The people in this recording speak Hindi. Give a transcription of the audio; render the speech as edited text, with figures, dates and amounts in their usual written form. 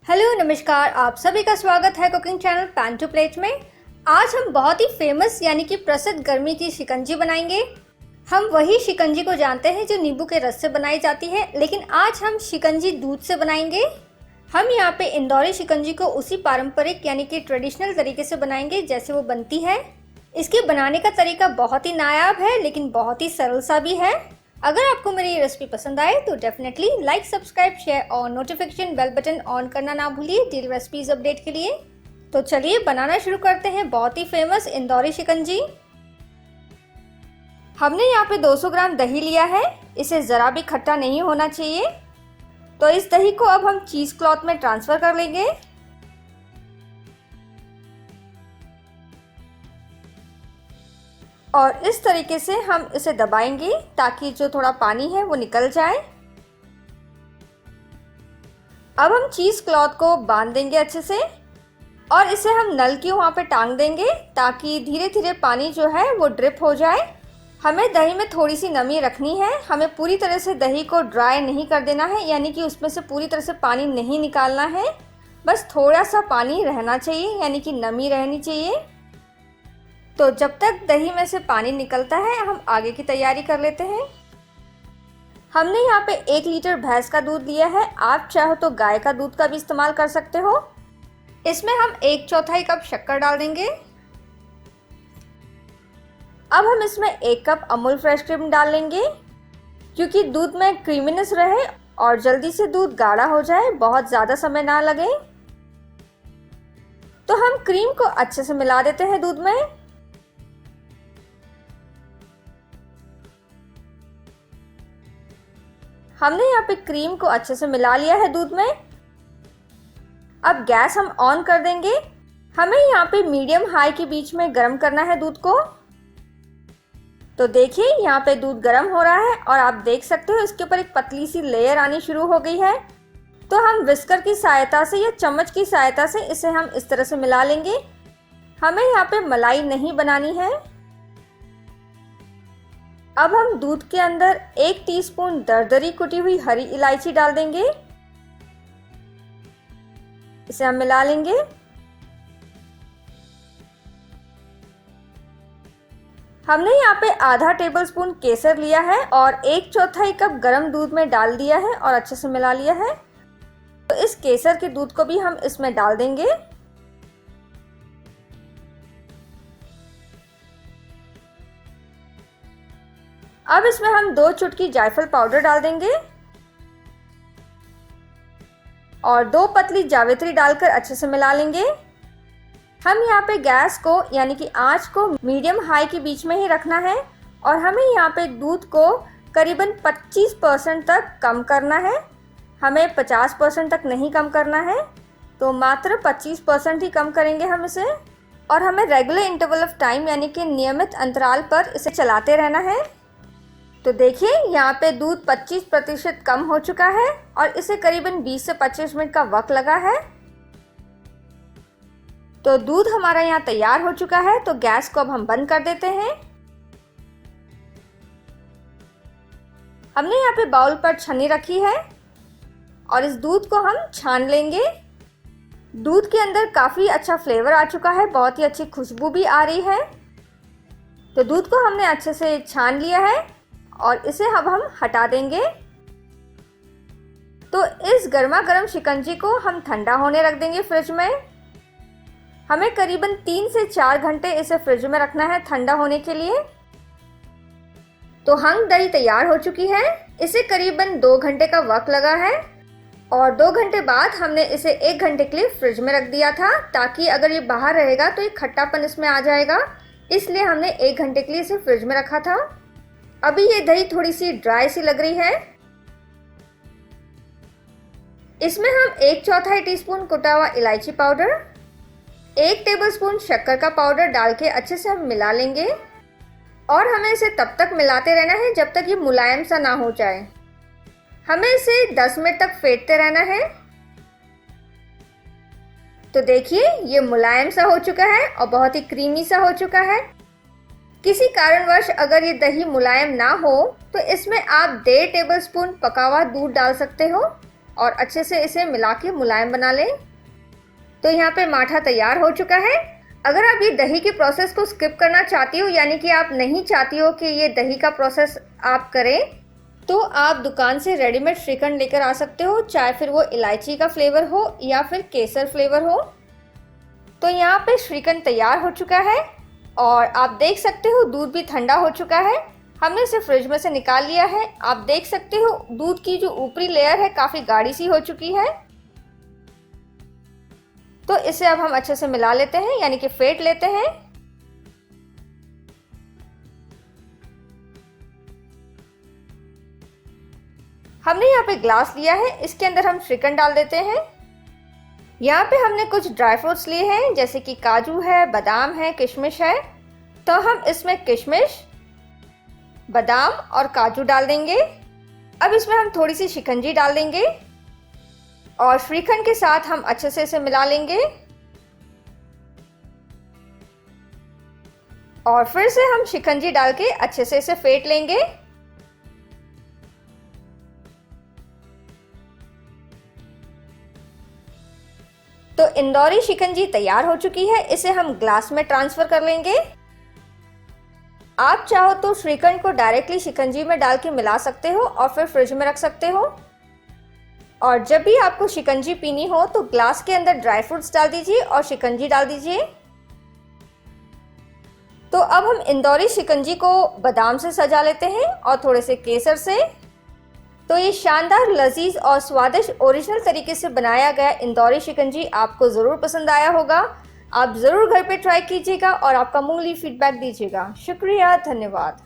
हेलो नमस्कार, आप सभी का स्वागत है cooking channel pan to plate में। आज हम बहुत ही फेमस यानी कि प्रसिद्ध गर्मी की शिकंजी बनाएंगे। हम वही शिकंजी को जानते हैं जो नींबू के रस से बनाई जाती है, लेकिन आज हम शिकंजी दूध से बनाएंगे। हम यहाँ पे इंदौरी शिकंजी को उसी पारंपरिक यानी कि ट्रेडिशनल तरीके से बनाएंगे जैसे वो बनती है। इसके बनाने का तरीका बहुत ही नायाब है, लेकिन बहुत ही सरल सा भी है। अगर आपको मेरी ये रेसिपी पसंद आए तो डेफिनेटली लाइक, सब्सक्राइब, शेयर और नोटिफिकेशन बेल बटन ऑन करना ना भूलिए डेली रेसिपीज अपडेट के लिए। तो चलिए बनाना शुरू करते हैं बहुत ही फेमस इंदौरी शिकंजी। हमने यहाँ पे 200 ग्राम दही लिया है। इसे ज़रा भी खट्टा नहीं होना चाहिए। तो इस दही को अब हम चीज़ क्लॉथ में ट्रांसफ़र कर लेंगे। और इस तरीके से हम इसे दबाएंगे ताकि जो थोड़ा पानी है वो निकल जाए। अब हम चीज़ क्लॉथ को बांध देंगे अच्छे से और इसे हम नल की वहाँ पे टांग देंगे ताकि धीरे धीरे पानी जो है वो ड्रिप हो जाए। हमें दही में थोड़ी सी नमी रखनी है। हमें पूरी तरह से दही को ड्राई नहीं कर देना है, यानी कि उसमें से पूरी तरह से पानी नहीं निकालना है। बस थोड़ा सा पानी रहना चाहिए, यानी कि नमी रहनी चाहिए। तो जब तक दही में से पानी निकलता है हम आगे की तैयारी कर लेते हैं। हमने यहाँ पे 1 लीटर भैंस का दूध लिया है। आप चाहो तो गाय का दूध का भी इस्तेमाल कर सकते हो। इसमें हम 1/4 कप शक्कर डाल देंगे। अब हम इसमें 1 कप अमूल फ्रेश क्रीम डाल लेंगे, क्योंकि दूध में क्रीमीनेस रहे और जल्दी से दूध गाढ़ा हो जाए, बहुत ज़्यादा समय ना लगे। तो हम क्रीम को अच्छे से मिला देते हैं दूध में। हमने यहाँ पे क्रीम को अच्छे से मिला लिया है दूध में। अब गैस हम ऑन कर देंगे। हमें यहाँ पे मीडियम हाई के बीच में गर्म करना है दूध को। तो देखिए यहाँ पे दूध गर्म हो रहा है और आप देख सकते हो इसके ऊपर एक पतली सी लेयर आनी शुरू हो गई है। तो हम विस्कर की सहायता से या चम्मच की सहायता से इसे हम इस तरह से मिला लेंगे। हमें यहाँ पे मलाई नहीं बनानी है। अब हम दूध के अंदर 1 टीस्पून दरदरी कुटी हुई हरी इलायची डाल देंगे। इसे हम मिला लेंगे। हमने यहाँ पे आधा टेबलस्पून केसर लिया है और 1/4 कप गर्म दूध में डाल दिया है और अच्छे से मिला लिया है। तो इस केसर के दूध को भी हम इसमें डाल देंगे। अब इसमें हम 2 चुटकी जायफल पाउडर डाल देंगे और 2 पतली जावित्री डालकर अच्छे से मिला लेंगे। हम यहाँ पे गैस को यानी कि आंच को मीडियम हाई के बीच में ही रखना है और हमें यहाँ पे दूध को करीबन 25% तक कम करना है। हमें 50% तक नहीं कम करना है, तो मात्र 25% ही कम करेंगे हम इसे। और हमें रेगुलर इंटरवल ऑफ टाइम यानी कि नियमित अंतराल पर इसे चलाते रहना है। तो देखिए यहाँ पे दूध 25% कम हो चुका है और इसे करीबन 20 से 25 मिनट का वक्त लगा है। तो दूध हमारा यहाँ तैयार हो चुका है। तो गैस को अब हम बंद कर देते हैं। हमने यहाँ पे बाउल पर छन्नी रखी है और इस दूध को हम छान लेंगे। दूध के अंदर काफ़ी अच्छा फ्लेवर आ चुका है, बहुत ही अच्छी खुशबू भी आ रही है। तो दूध को हमने अच्छे से छान लिया है और इसे अब हम हटा देंगे। तो इस गर्मा गर्म शिकंजी को हम ठंडा होने रख देंगे फ्रिज में। हमें करीबन 3 से 4 घंटे इसे फ्रिज में रखना है ठंडा होने के लिए। तो हंग दही तैयार हो चुकी है। इसे करीबन 2 घंटे का वक्त लगा है और 2 घंटे बाद हमने इसे 1 घंटे के लिए फ्रिज में रख दिया था, ताकि अगर ये बाहर रहेगा तो एक खट्टापन इसमें आ जाएगा। इसलिए हमने 1 घंटे के लिए इसे फ्रिज में रखा था। अभी ये दही थोड़ी सी ड्राई सी लग रही है। इसमें हम 1/4 टीस्पून कुटा हुआ इलायची पाउडर, 1 टेबलस्पून शक्कर का पाउडर डाल के अच्छे से हम मिला लेंगे और हमें इसे तब तक मिलाते रहना है जब तक ये मुलायम सा ना हो जाए। हमें इसे 10 मिनट तक फेंटते रहना है। तो देखिए ये मुलायम सा हो चुका है और बहुत ही क्रीमी सा हो चुका है। किसी कारणवश अगर ये दही मुलायम ना हो तो इसमें आप 1.5 टेबलस्पून पका हुआ दूध डाल सकते हो। और अच्छे से इसे मिला के मुलायम बना लें। तो यहाँ पे माठा तैयार हो चुका है। अगर आप ये दही के प्रोसेस को स्किप करना चाहती हो, यानी कि आप नहीं चाहती हो कि ये दही का प्रोसेस आप करें, तो आप दुकान से रेडीमेड श्रीखंड लेकर आ सकते हो, चाहे फिर वो इलायची का फ्लेवर हो या फिर केसर फ्लेवर हो। तो यहाँ पे श्रीखंड तैयार हो चुका है और आप देख सकते हो दूध भी ठंडा हो चुका है। हमने इसे फ्रिज में से निकाल लिया है। आप देख सकते हो दूध की जो ऊपरी लेयर है काफ़ी गाढ़ी सी हो चुकी है। तो इसे अब हम अच्छे से मिला लेते हैं, यानी कि फेंट लेते हैं। हमने यहाँ पे ग्लास लिया है, इसके अंदर हम श्रीखंड डाल देते हैं। यहाँ पे हमने कुछ ड्राई फ्रूट्स लिए हैं, जैसे कि काजू है, बादाम है, किशमिश है। तो हम इसमें किशमिश, बादाम और काजू डाल देंगे। अब इसमें हम थोड़ी सी शिकंजी डाल देंगे और श्रीखंड के साथ हम अच्छे से इसे मिला लेंगे और फिर से हम शिकंजी डाल के अच्छे से इसे फेंट लेंगे। तो इंदौरी शिकंजी तैयार हो चुकी है। इसे हम ग्लास में ट्रांसफर कर लेंगे। आप चाहो तो श्रीखंड को डायरेक्टली शिकंजी में डाल के मिला सकते हो और फिर फ्रिज में रख सकते हो। और जब भी आपको शिकंजी पीनी हो तो ग्लास के अंदर ड्राई फ्रूट्स डाल दीजिए और शिकंजी डाल दीजिए। तो अब हम इंदौरी शिकंजी को बादाम से सजा लेते हैं और थोड़े से केसर से। तो ये शानदार, लजीज और स्वादिष्ट ओरिजिनल तरीके से बनाया गया इंदौरी शिकंजी आपको ज़रूर पसंद आया होगा। आप ज़रूर घर पे ट्राई कीजिएगा और आपका मूल्य फीडबैक दीजिएगा। शुक्रिया, धन्यवाद।